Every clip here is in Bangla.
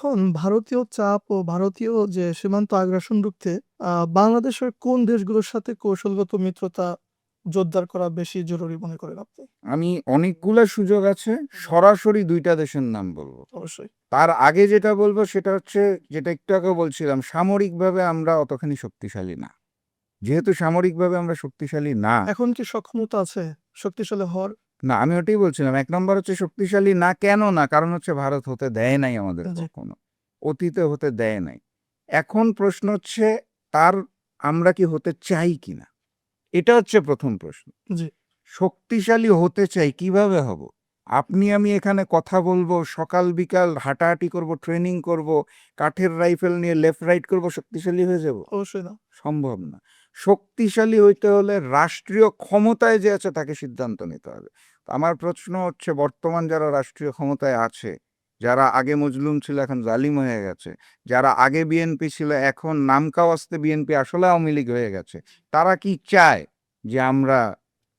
এখন ভারতীয় চাপ ও ভারতীয় যে সীমান্ত আগ্রাসন রুখতে বাংলাদেশের কোন দেশগুলোর সাথে কৌশলগত মিত্রতা জোরদার করা বেশি জরুরি মনে করেন আপনি? আমি অনেকগুলা সুযোগ আছে, সরাসরি ২ টা দেশের নাম বলবো। অবশ্যই। তার আগে যেটা বলবো সেটা হচ্ছে, যেটা একটু আগে বলছিলাম, সামরিকভাবে আমরা অতখানি শক্তিশালী না। যেহেতু সামরিকভাবে আমরা শক্তিশালী না, এখন কি সক্ষমতা আছে শক্তিশালী হওয়ার? না আমি ওটাই বলছিলাম। ১ নম্বর হচ্ছে শক্তিশালী না, কেন না? কারণ হচ্ছে ভারত হতে দেয় নাই আমাদের জি, কখনো। অতীতে হতে দেয় নাই। এখন প্রশ্ন হচ্ছে তার আমরা কি হতে চাই কিনা? এটা হচ্ছে ১ম প্রশ্ন। জি, শক্তিশালী হতে চাই, কিভাবে হব? আপনি আমি এখানে কথা বলবো, সকাল বিকাল হাঁটাহাঁটি করব, ট্রেনিং করব, কাঠের রাইফেল নিয়ে লেফট রাইট করব, শক্তিশালী হয়ে যাব? অবশ্যই না। সম্ভব না। শক্তিশালী হইতে হলে রাষ্ট্রীয় ক্ষমতায় যে আছে তাকে সিদ্ধান্ত নিতে হবে। তো আমার প্রশ্ন হচ্ছে, বর্তমান যারা রাষ্ট্রীয় ক্ষমতায় আছে, যারা আগে মজলুম ছিল এখন জালিম হয়ে গেছে, যারা আগে বিএনপি ছিল এখন নামকাওয়াস্তে বিএনপি আসলে আওয়ামী লীগ হয়ে গেছে, তারা কি চায় যে আমরা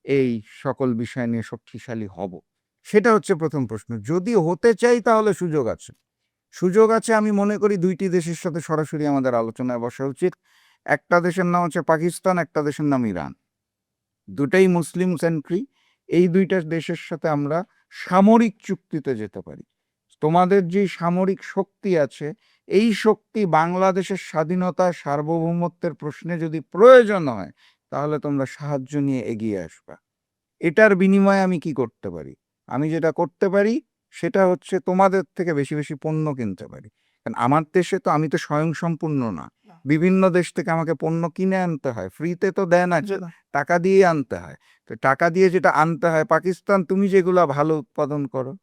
এই সকল বিষয় নিয়ে শক্তিশালী হব? সেটা হচ্ছে ১ম প্রশ্ন। যদি হতে চাই তাহলে সুযোগ আছে। সুযোগ আছে, আমি মনে করি ২ টি দেশের সাথে সরাসরি আমাদের আলোচনায় বসা উচিত। একটা দেশের নাম হচ্ছে পাকিস্তান, একটা দেশের নাম ইরান। দুটাই মুসলিম কান্ট্রি। এই ২ টা দেশের সাথে আমরা সামরিক চুক্তিতে যেতে পারি। তোমাদের যে সামরিক শক্তি আছে, এই শক্তি বাংলাদেশের স্বাধীনতা, সার্বভৌমত্বের প্রশ্নে যদি প্রয়োজন হয়, তাহলে তোমরা সাহায্য নিয়ে এগিয়ে আসবা। এটার বিনিময়ে আমি কি করতে পারি? আমি যেটা করতে পারি সেটা হচ্ছে তোমাদের থেকে বেশি, বেশি পণ্য কিনতে পারি। কারণ আমার দেশে তো আমি তো স্বয়ংসম্পূর্ণ না। না। বিভিন্ন দেশ থেকে আমাকে পণ্য কিনে আনতে হয়। ফ্রিতে তো দেয় না জি কেউ। না। টাকা দিয়েই আনতে হয়। তো টাকা দিয়ে যেটা আনতে হয়, পাকিস্তান তুমি যেগুলা ভালো উৎপাদন করো,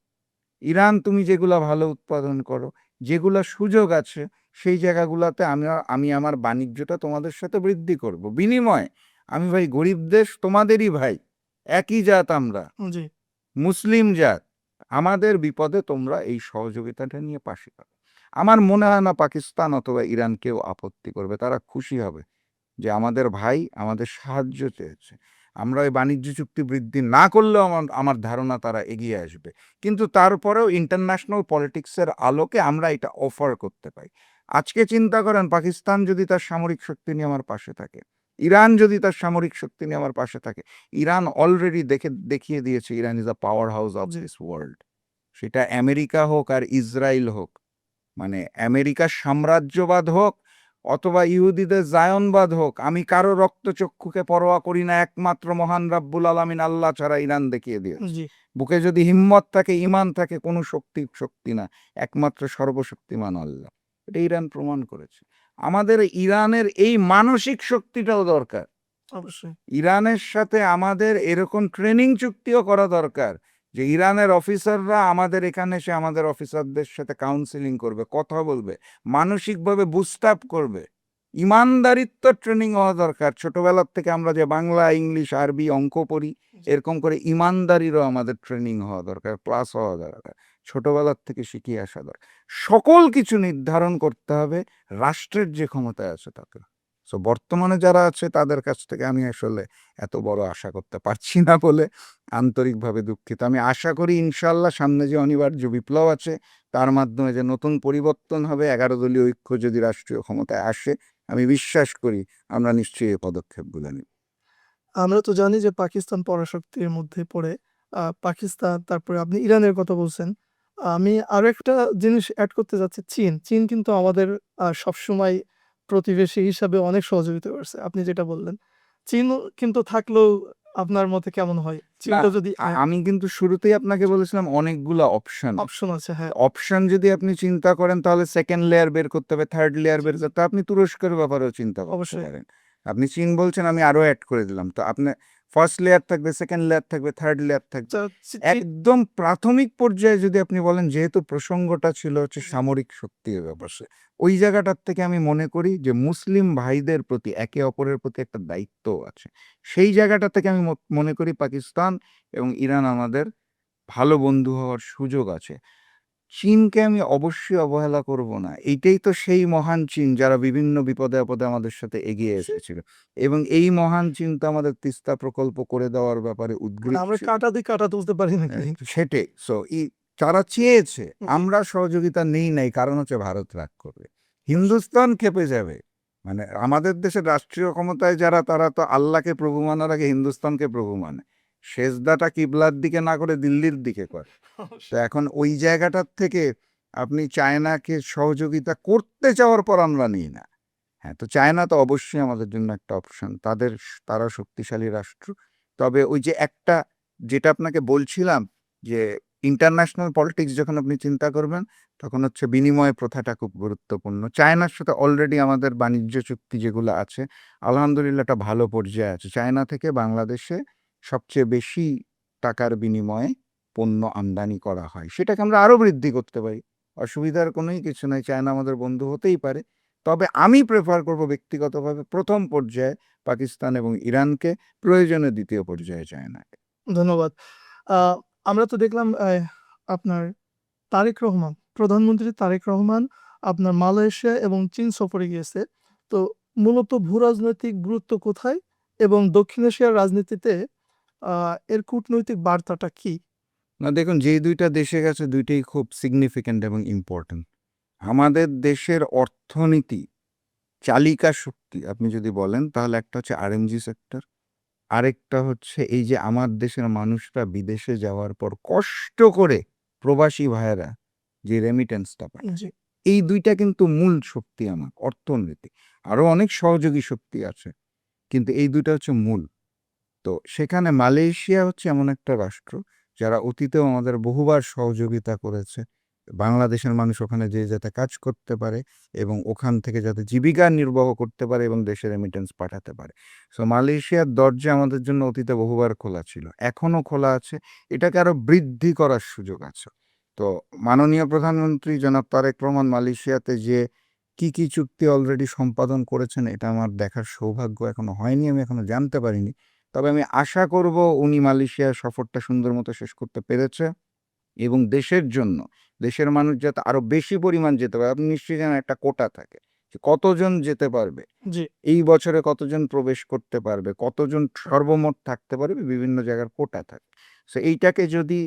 ইরান তুমি যেগুলা ভালো উৎপাদন করো, যেগুলা সুযোগ আছে সেই জায়গাগুলাতে আমি আমার বাণিজ্যটা তোমাদের সাথে বৃদ্ধি করব। বিনিময়ে আমি ভাই গরিব দেশ, তোমাদেরই ভাই। একই জাত আমরা। জি, মুসলিম জাত। আমাদের বিপদে তোমরা এই সহযোগিতাটা নিয়ে পাশে পাবে। আমার মনে হয় না পাকিস্তান অথবা ইরান কেউ আপত্তি করবে। তারা খুশি হবে যে আমাদের ভাই আমাদের সাহায্য চেয়েছে। আমরা ওই বাণিজ্য চুক্তি বৃদ্ধি না করলেও আমার আমার ধারণা তারা এগিয়ে আসবে। কিন্তু তারপরেও ইন্টারন্যাশনাল পলিটিক্সের আলোকে আমরা এটা অফার করতে পারি। আজকে চিন্তা করেন, পাকিস্তান যদি তার সামরিক শক্তি নিয়ে আমার পাশে থাকে, ইরান যদি তার সামরিক শক্তি নিয়ে আমার পাশে থাকে, ইরান অলরেডি দেখিয়ে দিয়েছে Iran is a power house of G, this world. সেটা আমেরিকা হোক আর ইসরায়েল হোক, মানে আমেরিকার সাম্রাজ্যবাদ হোক অথবা ইহুদিদের জায়নবাদ হোক, আমি কারো রক্তচক্ষুকে পরোয়া করি না, একমাত্র মহান রাব্বুল আলামিন আল্লাহ ছাড়া ইরান দেখিয়ে দিয়েছে। জি, বুকে যদি হিম্মত থাকে, ইমান থাকে, কোনো শক্তি না, একমাত্র সর্বশক্তিমান আল্লাহ। এটা ইরান প্রমাণ করেছে। আমাদের ইরানের এই মানসিক শক্তিটাও দরকার। অবশ্যই। ইরানের সাথে আমাদের এরকম ট্রেনিং চুক্তিও করা দরকার যে ইরানের অফিসাররা আমাদের এখানে এসে আমাদের অফিসারদের সাথে কাউন্সিলিং করবে, কথা বলবে, মানসিকভাবে বুস্ট আপ করবে। ইমানদারিত্ব ট্রেনিং হওয়া দরকার। ছোটবেলার থেকে আমরা যে বাংলা, ইংলিশ, আরবি, অঙ্ক পড়ি, জি। এরকম করে ইমানদারিরও আমাদের ট্রেনিং হওয়া দরকার, ক্লাস হওয়া দরকার। ছোটবেলার থেকে শিখিয়ে আসা দরকার। সকল কিছু নির্ধারণ করতে হবে রাষ্ট্রের যে ক্ষমতায় আছে তাকে। সো বর্তমানে যারা আছে তাদের কাছ থেকে আমি আসলে এত বড় আশা করতে পারছি না বলে আন্তরিকভাবে দুঃখিত। আমি আশা করি ইনশাল্লাহ সামনে যে অনিবার্য বিপ্লব আছে তার মাধ্যমে যে নতুন পরিবর্তন হবে, ১১ দলীয় ঐক্য যদি রাষ্ট্রীয় ক্ষমতায় আসে, আমি বিশ্বাস করি আমরা নিশ্চয়ই এই পদক্ষেপগুলো নিব। আমরা তো জানি যে পাকিস্তান পরাশক্তির মধ্যে পড়ে। পাকিস্তান, তারপরে আপনি ইরানের কথা বলছেন। আমি আরো একটা জিনিস এড করতে চাচ্ছি, চীন। চীন কিন্তু আমাদের সবসময় প্রতিবেশী হিসাবে অনেক সহযোগিতা করছে। আপনি যেটা বললেন। চীন কিন্তু থাকলেও আপনার মতে কেমন হয়? না, চীনটা যদি আমি কিন্তু শুরুতেই আপনাকে বলেছিলাম অনেকগুলা অপশন আছে। অপশন আছে, হ্যাঁ, অপশন যদি আপনি চিন্তা করেন তাহলে সেকেন্ড লেয়ার বের করতে হবে, থার্ড লেয়ার জি, বের জি, করতে হবে। আপনি তুরস্কের ব্যাপারেও চিন্তা করতে অবশ্যই। পারেন। আপনি চীন বলছেন, আমি আরো অ্যাড করে দিলাম। তো আপনি ফার্স্ট লেয়ার থাকবে, সেকেন্ড লেয়ার থাকবে, থার্ড লেয়ার থাকবে। চা চি চি একদম প্রাথমিক পর্যায়ে যদি আপনি বলেন, যেহেতু প্রসঙ্গটা ছিল হচ্ছে জি, সামরিক শক্তির ব্যাপারে, ওই জায়গাটার থেকে আমি মনে করি যে মুসলিম ভাইদের প্রতি একে অপরের প্রতি একটা দায়িত্ব আছে। সেই জায়গাটা থেকে আমি মনে করি পাকিস্তান এবং ইরান আমাদের ভালো বন্ধু হওয়ার সুযোগ আছে। চীনকে আমি অবশ্যই অবহেলা করব না। এইটাই তো সেই মহান চীন যারা বিভিন্ন বিপদে আপদে আমাদের সাথে এগিয়ে এসেছিল। এবং এই মহান চীন তো আমাদের তিস্তা প্রকল্প করে দেওয়ার ব্যাপারে মানে উদগ্রীব আমরা ছিল। কাঁটা দিয়ে কাঁটা তুলতে পারি নাকি? সেটাই। সো তারা চেয়েছে, জি। আমরা সহযোগিতা নেই নাই, কারণ হচ্ছে ভারত রাগ করবে, হিন্দুস্তান ক্ষেপে যাবে। মানে আমাদের দেশের রাষ্ট্রীয় ক্ষমতায় যারা, তারা তো আল্লাহকে প্রভু মানার আগে হিন্দুস্তানকে প্রভু মানে, সেজদাটা কিবলার দিকে না করে দিল্লির দিকে করে। তো এখন ওই জায়গাটার থেকে আপনি চায়নাকে সহযোগিতা করতে চাওয়ার পর আমরা নিই না। হ্যাঁ, তো চায়না তো অবশ্যই আমাদের জন্য একটা অপশন, তারা শক্তিশালী রাষ্ট্র। তবে ওই যে একটা, যেটা আপনাকে বলছিলাম, যে ইন্টারন্যাশনাল পলিটিক্স যখন আপনি চিন্তা করবেন, তখন হচ্ছে বিনিময় প্রথাটা খুব গুরুত্বপূর্ণ। চায়নার সাথে অলরেডি আমাদের বাণিজ্য চুক্তি যেগুলো আছে, আলহামদুলিল্লাহ একটা ভালো পর্যায়ে আছে। চায়না থেকে বাংলাদেশে সবচেয়ে বেশি টাকার বিনিময়ে পণ্য আমদানি করা হয়, সেটাকে আমরা আরো বৃদ্ধি করতে পারি। অসুবিধার কোনোই কিছু নাই, চায়না আমাদের বন্ধু হতেই পারে। তবে আমি প্রেফার করব ব্যক্তিগতভাবে প্রথম পর্যায়ে পাকিস্তান এবং ইরানকে, প্রয়োজনে দ্বিতীয় পর্যায়ে চায়নাকে। ধন্যবাদ। আমরা তো দেখলাম আপনার তারেক রহমান, প্রধানমন্ত্রী তারেক রহমান আপনার মালয়েশিয়া এবং চীন সফরে গিয়েছে। তো মূলত ভূরাজনৈতিক গুরুত্ব কোথায় এবং দক্ষিণ এশিয়ার রাজনীতিতে এর কূটনৈতিক বার্তাটা কি? না দেখুন, যেই দুইটা দেশে গেছে, দুইটাই খুব সিগনিফিক্যান্ট এবং ইম্পর্ট্যান্ট। আমাদের দেশের অর্থনীতি চালিকা শক্তি আপনি যদি বলেন, তাহলে একটা হচ্ছে আরএমজি সেক্টর, আরেকটা হচ্ছে এই যে আমার দেশের মানুষরা বিদেশে যাওয়ার পর কষ্ট করে প্রবাসী ভাইয়েরা যে রেমিটেন্সটা পায়, জি, এই দুইটা কিন্তু মূল শক্তি আমার অর্থনীতি। আরো অনেক সহযোগী শক্তি আছে, কিন্তু এই দুইটা হচ্ছে মূল। তো সেখানে মালয়েশিয়া হচ্ছে এমন একটা রাষ্ট্র যারা অতীতেও আমাদের বহুবার সহযোগিতা করেছে। বাংলাদেশের মানুষ ওখানে যে যাতে কাজ করতে পারে এবং ওখান থেকে যাতে জীবিকা নির্বাহ করতে পারে এবং দেশের রেমিটেন্স পাঠাতে পারে। সো মালয়েশিয়ার দরজা আমাদের জন্য অতীতে বহুবার খোলা ছিল, এখনো খোলা আছে, এটাকে আরো বৃদ্ধি করার সুযোগ আছে। তো মাননীয় প্রধানমন্ত্রী জনাব তারেক রহমান মালয়েশিয়াতে যে কি কি চুক্তি অলরেডি সম্পাদন করেছেন, এটা আমার দেখার সৌভাগ্য এখনো হয়নি, আমি এখনো জানতে পারিনি। তবে আমি আশা করব উনি মালয়েশিয়ার সফরটা সুন্দর মতো শেষ করতে পেরেছে এবং দেশের জন্য, দেশের মানুষ যাতে আরো বেশি পরিমাণ যেতে পারে। আপনি নিশ্চয়ই জানেন একটা কোটা থাকে, যে কতজন যেতে পারবে, জি, এই বছরে কতজন প্রবেশ করতে পারবে, কতজন সর্বমোট থাকতে পারবে, বিভিন্ন জায়গার কোটা থাকে। সো এইটাকে যদি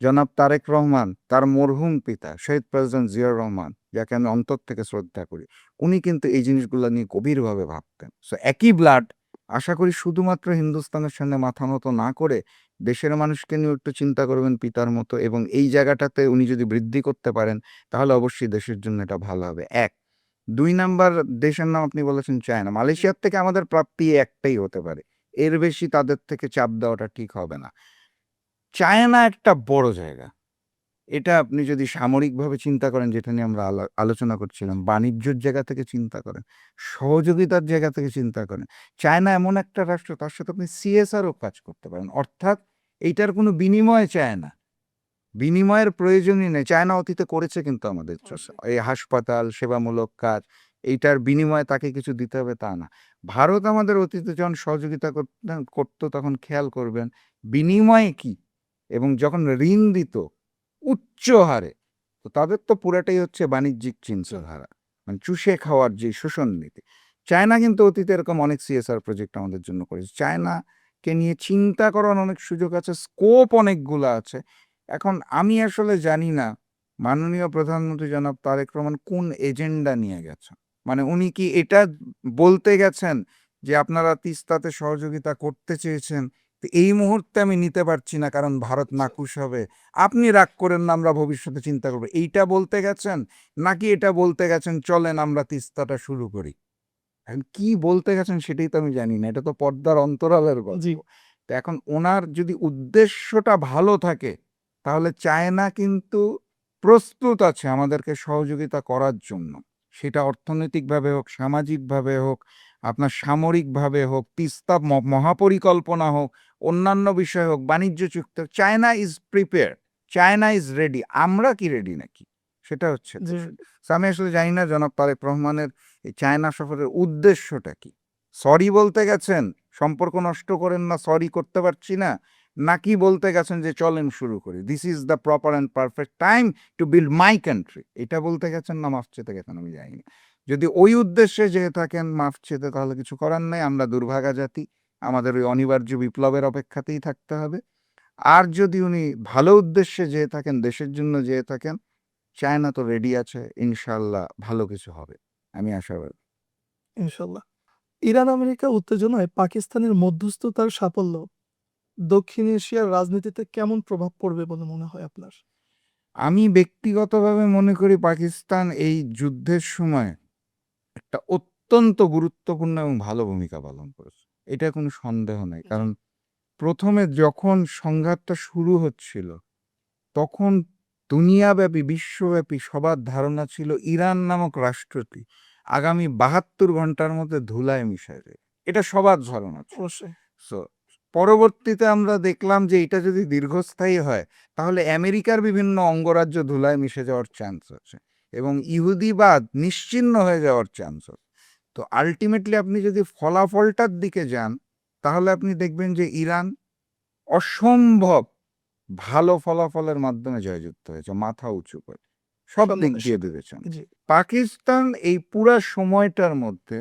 জনাব তারেক রহমান, তার মরহুম পিতা শহীদ প্রেসিডেন্ট জিয়াউর রহমান, যাকে আমি অন্তর থেকে শ্রদ্ধা করি, উনি কিন্তু এই জিনিসগুলো নিয়ে গভীরভাবে ভাবতেন। সো একই ব্লাড, আশা করি শুধুমাত্র হিন্দুস্তানের সামনে মাথা নত না করে দেশের মানুষকে নিয়ে একটু চিন্তা করবেন পিতার মতো, এবং এই জায়গাটাতে উনি যদি বৃদ্ধি করতে পারেন, তাহলে অবশ্যই দেশের জন্য এটা ভালো হবে। এক, দুই নাম্বার দেশের নাম আপনি বলেছেন চায়না। মালয়েশিয়ার থেকে আমাদের প্রাপ্তি একটাই হতে পারে, এর বেশি তাদের থেকে চাপ দেওয়াটা ঠিক হবে না। চায়না একটা বড় জায়গা, এটা আপনি যদি সামরিকভাবে চিন্তা করেন, যেটা নিয়ে আমরা আলোচনা করছিলাম, বাণিজ্যের জায়গা থেকে চিন্তা করেন, সহযোগিতার জায়গা থেকে চিন্তা করেন, চায়না এমন একটা রাষ্ট্র, তার সাথে আপনি সিএসআরও কাজ করতে পারেন। অর্থাৎ এইটার কোনো বিনিময় চায় না, বিনিময়ের প্রয়োজনই নেই। চায়না অতীতে করেছে কিন্তু আমাদের জন্য, এই হাসপাতাল, সেবামূলক কাজ, এইটার বিনিময়ে তাকে কিছু দিতে হবে তা না। ভারত আমাদের অতীতে যখন সহযোগিতা করতো, তখন খেয়াল করবেন বিনিময়ে কি, এবং যখন ঋণ দিত উচ্চ হারে, তো তাদের তো পুরাটাই হচ্ছে বাণিজ্যিক চিন্তাধারা, মানে চুষে খাওয়ার যে শোষণ নীতি। চায়না কিন্তু অতীতে এরকম অনেক সিএসআর প্রজেক্ট আমাদের জন্য করেছে। চায়নাকে নিয়ে চিন্তা করার অনেক সুযোগ আছে, স্কোপ অনেকগুলো আছে। এখন আমি আসলে জানি না মাননীয় প্রধানমন্ত্রী জনাব তারেক রহমান কোন এজেন্ডা নিয়ে গেছেন। মানে উনি কি এটা বলতে গেছেন যে আপনারা তিস্তাতে সহযোগিতা করতে চেয়েছেন, তো এই মুহূর্তে আমি নিতে পারছি না কারণ ভারত নাখুশ হবে, আপনি রাগ করেন না, আমরা ভবিষ্যতে চিন্তা করবো, এইটা বলতে গেছেন? নাকি এটা বলতে গেছেন চলেন আমরা তিস্তাটা শুরু করি? এখন কি বলতে গেছেন সেটাই তো আমি জানি না, এটা তো পর্দার অন্তরালের গল্প। জি, তো এখন ওনার যদি উদ্দেশ্যটা ভালো থাকে, তাহলে চায়না কিন্তু প্রস্তুত আছে আমাদেরকে সহযোগিতা করার জন্য। সেটা অর্থনৈতিকভাবে হোক, সামাজিকভাবে হোক, আপনার সামরিকভাবে হোক, তিস্তা মহাপরিকল্পনা হোক, অন্যান্য বিষয় হোক, বাণিজ্য চুক্তি হোক, China is prepare, China is ready. আমরা কি রেডি নাকি, সেটা হচ্ছে জি, বিষয়। So আমি আসলে জানি না জনাব তারেক রহমানের এই চায়না সফরের উদ্দেশ্যটা কি। সরি বলতে গেছেন, সম্পর্ক নষ্ট করেন না, সরি করতে পারছি না, নাকি বলতে গেছেন যে চলেন শুরু করি, this is the proper and perfect time to build my country, এটা বলতে গেছেন না মাফ চেতে গেছেন, আমি জানি না। যদি ওই উদ্দেশ্যে যেয়ে থাকেন মাফ চেতে, তাহলে কিছু করার নেই, আমরা দুর্ভাগা জাতি, আমাদের ওই অনিবার্য বিপ্লবের অপেক্ষাতেই থাকতে হবে। আর যদি উনি ভালো উদ্দেশ্যে যেয়ে থাকেন, দেশের জন্য যেয়ে থাকেন, চায়না তো রেডি আছে, ইনশাল্লাহ ভালো কিছু হবে, আমি আশাবাদী। ইনশাল্লাহ। ইরান আমেরিকা উত্তেজনায় পাকিস্তানের মধ্যস্থতার সাফল্য দক্ষিণ এশিয়ার রাজনীতিতে কেমন প্রভাব পড়বে বলে মনে হয় আপনার? আমি ব্যক্তিগতভাবে মনে করি পাকিস্তান এই যুদ্ধের সময় একটা অত্যন্ত গুরুত্বপূর্ণ এবং ভালো ভূমিকা পালন করেছে, এটা কোনো সন্দেহ নেই। জি, কারণ প্রথমে যখন সংঘাতটা শুরু হচ্ছিল, তখন দুনিয়াব্যাপী, বিশ্বব্যাপী সবার ধারণা ছিল ইরান নামক রাষ্ট্রটি আগামী 72 ঘন্টার মধ্যে ধুলায় মিশে যায়, এটা সবার ধারণা ছিল। অবশ্যই। সো পরবর্তীতে আমরা দেখলাম যে এটা যদি দীর্ঘস্থায়ী হয়, তাহলে আমেরিকার বিভিন্ন অঙ্গরাজ্য ধুলায় মিশে যাওয়ার চান্স আছে এবং ইহুদিবাদ নিশ্চিহ্ন হয়ে যাওয়ার চান্স আছে। তো আলটিমেটলি আপনি যদি ফলাফলটার দিকে যান, তাহলে আপনি দেখবেন যে ইরান অসম্ভব ভালো ফলাফলের মাধ্যমে জয়যুক্ত হয়েছে, মাথা উঁচু করে সব দিক সম্মানের দিয়ে সাথে। বিবেচনা। জি, পাকিস্তান এই পুরা সময়টার মধ্যে,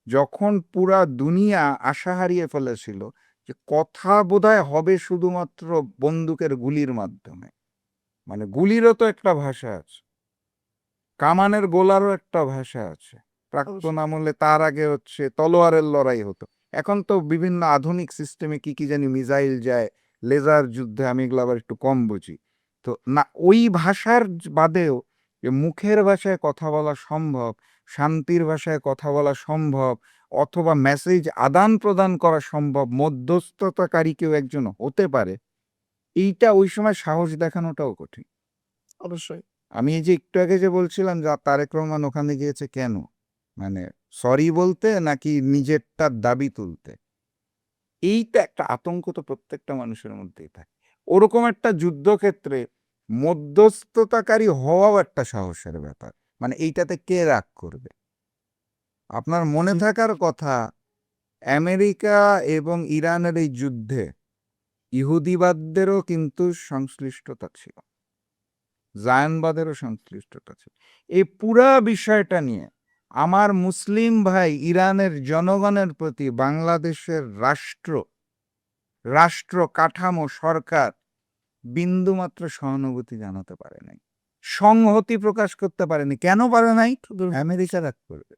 যখন পুরা দুনিয়া আশা হারিয়ে ফেলেছিল যে কথা বোধহয় হবে শুধুমাত্র বন্দুকের গুলির মাধ্যমে, মানে গুলিরও তো একটা ভাষা আছে, কামানের গোলারও একটা ভাষা আছে। প্রাক্তন অবশ্যই। আমলে তার আগে হচ্ছে তলোয়ারের লড়াই হতো, এখন তো বিভিন্ন আধুনিক সিস্টেমে কি কি জানি মিসাইল যায়, লেজার যুদ্ধে, আমি এগুলো আবার একটু কম বুঝি। তো না, ওই ভাষার বাদেও যে মুখের ভাষায় কথা বলা সম্ভব, শান্তির ভাষায় কথা বলা সম্ভব, অথবা মেসেজ আদান প্রদান করা সম্ভব, মধ্যস্থতাকারী কেউ একজন হতে পারে, এইটা ওই সময় সাহস দেখানোটাও কঠিন। অবশ্যই। আমি এই যে একটু আগে যে বলছিলাম যে তারেক রহমান ওখানে গিয়েছে কেন, মানে সরি বলতে নাকি নিজেরটার দাবি তুলতে, এইটা একটা আতঙ্ক তো প্রত্যেকটা মানুষের মধ্যেই থাকে। ওরকম একটা যুদ্ধক্ষেত্রে মধ্যস্থতাকারী হওয়াও একটা সাহসের ব্যাপার, মানে এইটাতে কে রাগ করবে। আপনার মনে জি, থাকার কথা, আমেরিকা এবং ইরানের এই যুদ্ধে ইহুদিবাদদেরও কিন্তু সংশ্লিষ্টতা ছিল, জায়নবাদেরও সংশ্লিষ্টতা ছিল। এই পুরা বিষয়টা নিয়ে আমার মুসলিম ভাই ইরানের জনগণের প্রতি বাংলাদেশের রাষ্ট্র কাঠামো, সরকার বিন্দুমাত্র সহানুভূতি জানাতে পারে নাই, সংহতি প্রকাশ করতে পারেনি। কেন পারে নাই? আমেরিকা রাগ করবে,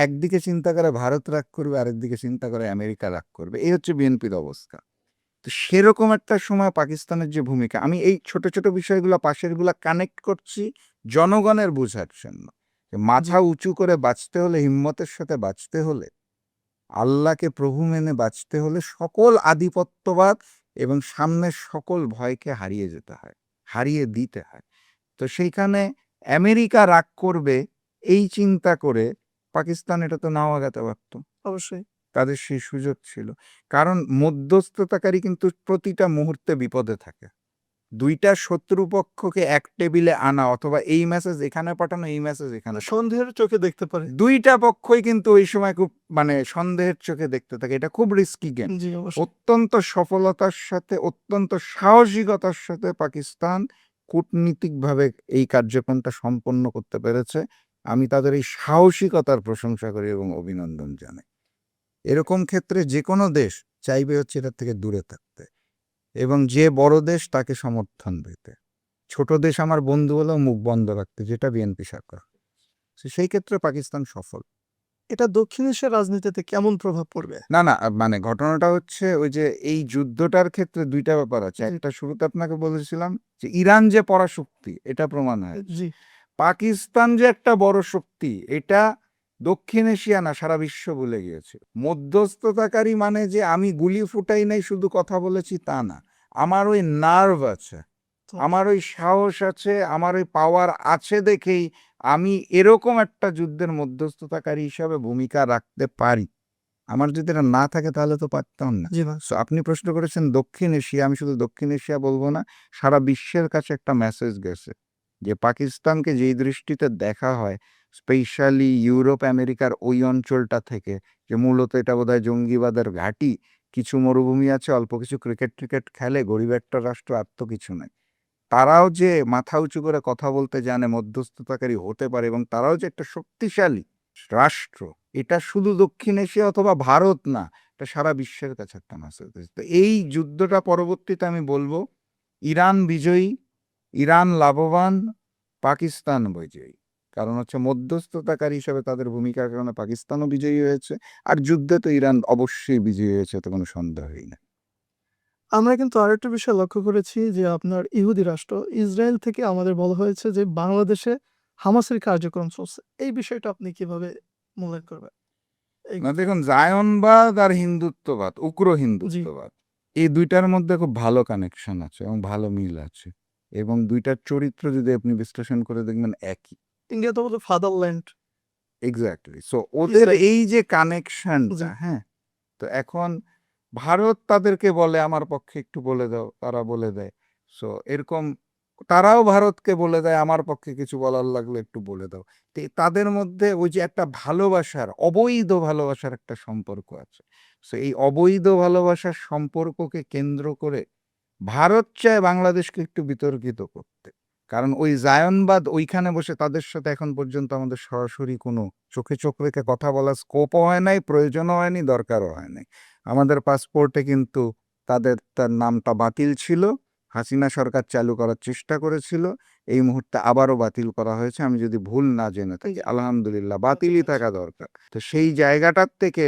একদিকে চিন্তা করে ভারত রাগ করবে, আরেকদিকে চিন্তা করে আমেরিকা রাগ করবে, এই হচ্ছে বিএনপির অবস্থা। তো সেরকম একটা সময় পাকিস্তানের যে ভূমিকা, আমি এই ছোট ছোট বিষয়গুলো পাশের গুলা কানেক্ট করছি জনগণের বোঝার জন্য, যে জি, মাথা উঁচু করে বাঁচতে হলে, হিম্মতের সাথে বাঁচতে হলে, আল্লাহকে প্রভু মেনে বাঁচতে হলে সকল আধিপত্যবাদ এবং সামনের সকল ভয়কে হারিয়ে যেতে হয়, হারিয়ে দিতে হয়। তো সেইখানে আমেরিকা রাগ করবে এই চিন্তা করে পাকিস্তান এটা তো নাও আগাতে পারত, অবশ্যই। তাদের সেই সুযোগ ছিল। কারণ মধ্যস্থতাকারী কিন্তু প্রতিটা মুহূর্তে বিপদে থাকে। দুইটা শত্রুপক্ষকে এক টেবিলে আনা, অথবা এই মেসেজ এখানে পাঠানো, এই মেসেজ এখানে পাঠানো, সন্দেহের চোখে দেখতে পারে। দুইটা পক্ষই কিন্তু ওই সময় খুব মানে সন্দেহের চোখে দেখতে থাকে, এটা খুব রিস্কি গেম। জি, অবশ্যই। অত্যন্ত সফলতার সাথে, অত্যন্ত সাহসিকতার সাথে পাকিস্তান কূটনীতিকভাবে এই কার্যক্রমটা সম্পন্ন করতে পেরেছে। আমি তাদের এই সাহসিকতার প্রশংসা করি এবং অভিনন্দন জানাই। এরকম ক্ষেত্রে যে কোনো দেশ চাইবে হচ্ছে এটার থেকে দূরে থাকতে, এবং যে বড় দেশ তাকে সমর্থন দিতে, ছোট দেশ আমার বন্ধু হলেও মুখ বন্ধ রাখতে, যেটা বিএনপি সরকার। সেই ক্ষেত্রে পাকিস্তান সফল। এটা দক্ষিণ এশিয়ার রাজনীতিতে কেমন প্রভাব পড়বে? না না, মানে ঘটনাটা হচ্ছে ওই যে এই যুদ্ধটার ক্ষেত্রে দুইটা ব্যাপার আছে। জি, একটা শুরুতে আপনাকে বলেছিলাম যে ইরান যে পরাশক্তি, এটা প্রমাণ হয়েছে। জি, পাকিস্তান যে একটা বড় শক্তি, এটা দক্ষিণ এশিয়া না, সারা বিশ্ব ভুলে গিয়েছে। মধ্যস্থতাকারী মানে যে আমি গুলি ফুটাই নাই, শুধু কথা বলেছি তা না, আমার ওই নার্ভ আছে, তো আমার ওই সাহস আছে, আমার ওই পাওয়ার আছে দেখেই আমি এরকম একটা যুদ্ধের মধ্যস্থতাকারী হিসাবে ভূমিকা রাখতে পারি। আমার যদি এটা না থাকে তাহলে তো পারতাম না। জি না। সো আপনি প্রশ্ন করেছেন দক্ষিণ এশিয়া, আমি শুধু দক্ষিণ এশিয়া বলবো না, সারা বিশ্বের কাছে একটা মেসেজ গেছে যে পাকিস্তানকে যেই দৃষ্টিতে দেখা হয়, স্পেশালি ইউরোপ আমেরিকার ওই অঞ্চলটা থেকে, যে মূলত এটা বোধহয় জঙ্গিবাদের ঘাঁটি, কিছু মরুভূমি আছে, অল্প কিছু ক্রিকেট খেলে, গরিব একটা রাষ্ট্র, আর তো কিছু নাই। তারাও যে মাথা উঁচু করে কথা বলতে জানে, মধ্যস্থতাকারী হতে পারে, এবং তারাও যে একটা শক্তিশালী রাষ্ট্র, এটা শুধু দক্ষিণ এশিয়া অথবা ভারত না, এটা সারা বিশ্বের কাছে একটা মেসেজ। তো এই যুদ্ধটা পরবর্তীতে আমি বলবো ইরান বিজয়ী, ইরান লাভবান, পাকিস্তান বিজয়ী। কারণ হচ্ছে মধ্যস্থতাকারী হিসেবে তাদের ভূমিকার কারণে পাকিস্তানও বিজয়ী হয়েছে, আর যুদ্ধে তো ইরান অবশ্যই বিজয়ী হয়েছে, তো কোনো সন্দেহই না। আমরা কিন্তু আরেকটা বিষয় লক্ষ্য করেছি যে আপনার ইহুদি রাষ্ট্র ইসরায়েল থেকে আমাদের বলা হয়েছে যে বাংলাদেশে হামাসের কার্যক্রম চলছে। এই বিষয়টা আপনি কিভাবে মূল্যায়ন করবেন? এই না দেখুন, জায়নবাদ আর হিন্দুত্ববাদ, উগ্র জি, হিন্দুত্ববাদ, এই দুইটার মধ্যে খুব ভালো কানেকশন আছে এবং ভালো মিল আছে, এবং দুইটার চরিত্র যদি আপনি বিশ্লেষণ করে দেখবেন একই। ইন্ডিয়া তো বলে ফাদারল্যান্ড, এক্স্যাক্টলি। সো ওদের ইসরায়েল এই যে জি, কানেকশনটা, হ্যাঁ, তো এখন ভারত তাদেরকে বলে আমার পক্ষে একটু বলে দাও, তারা বলে দেয়। সো এরকম তারাও ভারতকে বলে দেয় আমার পক্ষে কিছু বলার লাগলে একটু বলে দাও। তো তাদের মধ্যে ওই যে একটা ভালোবাসার, অবৈধ ভালোবাসার একটা সম্পর্ক আছে। সো এই অবৈধ ভালোবাসার সম্পর্ককে কেন্দ্র করে ভারত চায় বাংলাদেশকে একটু বিতর্কিত করতে। কারণ ওই জায়নবাদ ওইখানে বসে তাদের সাথে এখন পর্যন্ত আমাদের সরাসরি কোনো চোখে চোখ রেখে কথা বলার স্কোপও হয় নাই, প্রয়োজনও হয়নি, দরকারও হয় নাই। আমাদের পাসপোর্টে কিন্তু তার নামটা বাতিল ছিল। হাসিনা সরকার চালু করার চেষ্টা করেছিল। এই মুহূর্তে আবারও বাতিল করা হয়েছে, আমি যদি ভুল না জেনে থাকি। জি, আলহামদুলিল্লাহ, আচ্ছা, বাতিলই আচ্ছা। থাকা দরকার। তো সেই জায়গাটার থেকে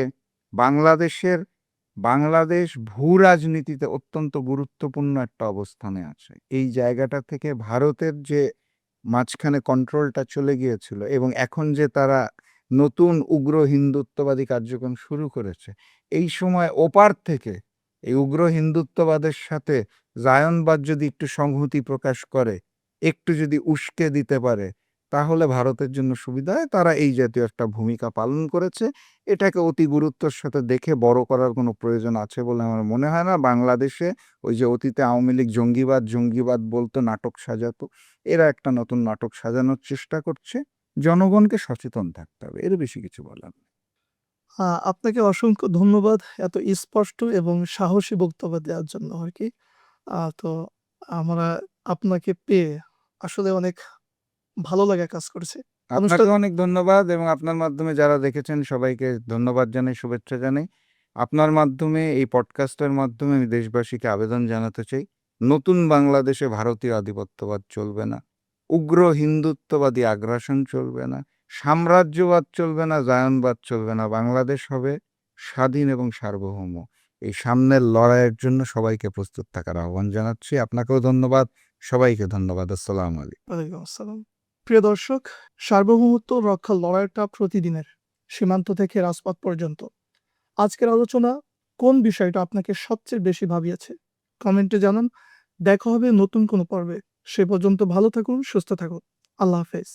বাংলাদেশ ভূ রাজনীতিতে অত্যন্ত গুরুত্বপূর্ণ একটা অবস্থানে আছে। এই জায়গাটা থেকে ভারতের যে মাঝখানে কন্ট্রোলটা চলে গিয়েছিল, এবং এখন যে তারা নতুন উগ্র হিন্দুত্ববাদী কার্যক্রম শুরু করেছে, এই সময় ওপার থেকে এই উগ্র হিন্দুত্ববাদের সাথে জায়নবাদ যদি একটু সংহতি প্রকাশ করে, একটু যদি উস্কে দিতে পারে, তাহলে ভারতের জন্য সুবিধা হয়। তারা এই জাতীয় একটা ভূমিকা পালন করেছে। এটাকে অতি গুরুত্বের সাথে দেখে বড় করার কোনো প্রয়োজন আছে বলে আমার মনে হয় না। বাংলাদেশে ওই যে অতীতে আওয়ামী লীগ জঙ্গিবাদ বলতো, নাটক সাজাতো, এরা একটা নতুন নাটক সাজানোর চেষ্টা করছে। জনগণকে সচেতন থাকতে হবে, এর বেশি কিছু বলার নেই। আপনাকে অসংখ্য ধন্যবাদ এত স্পষ্ট এবং সাহসী বক্তব্য দেওয়ার জন্য আরকি। তো আমরা আপনাকে পেয়ে আসলে অনেক ভালো লাগা কাজ করছে। আপনাকে অনুষ্ঠান অনেক ধন্যবাদ, এবং আপনার মাধ্যমে যারা দেখেছেন সবাইকে ধন্যবাদ জানাই, শুভেচ্ছা জানাই। আপনার মাধ্যমে, এই পডকাস্টের মাধ্যমে আমি দেশবাসীকে আবেদন জানাতে চাই, নতুন বাংলাদেশে ভারতীয় আধিপত্যবাদ চলবে না, উগ্র হিন্দুত্ববাদী আগ্রাসন চলবে না, সাম্রাজ্যবাদ চলবে না, জায়নবাদ চলবে না। বাংলাদেশ হবে স্বাধীন এবং সার্বভৌম। এই সামনের লড়াইয়ের জন্য সবাইকে প্রস্তুত থাকার আহ্বান জানাচ্ছি। আপনাকেও ধন্যবাদ, সবাইকে ধন্যবাদ। আসসালামু আলাইকুম। ওয়ালাইকুম আসসালাম। প্রিয় দর্শক, সার্বভৌমত্ব রক্ষার লড়াইটা প্রতিদিনের, সীমান্ত থেকে রাজপথ পর্যন্ত। আজকের আলোচনা কোন বিষয়টা আপনাকে সবচেয়ে বেশি ভাবিয়েছে? কমেন্টে জানান। দেখা হবে নতুন কোনো পর্বে। সে পর্যন্ত ভালো থাকুন, সুস্থ থাকুন। আল্লাহ হাফেজ।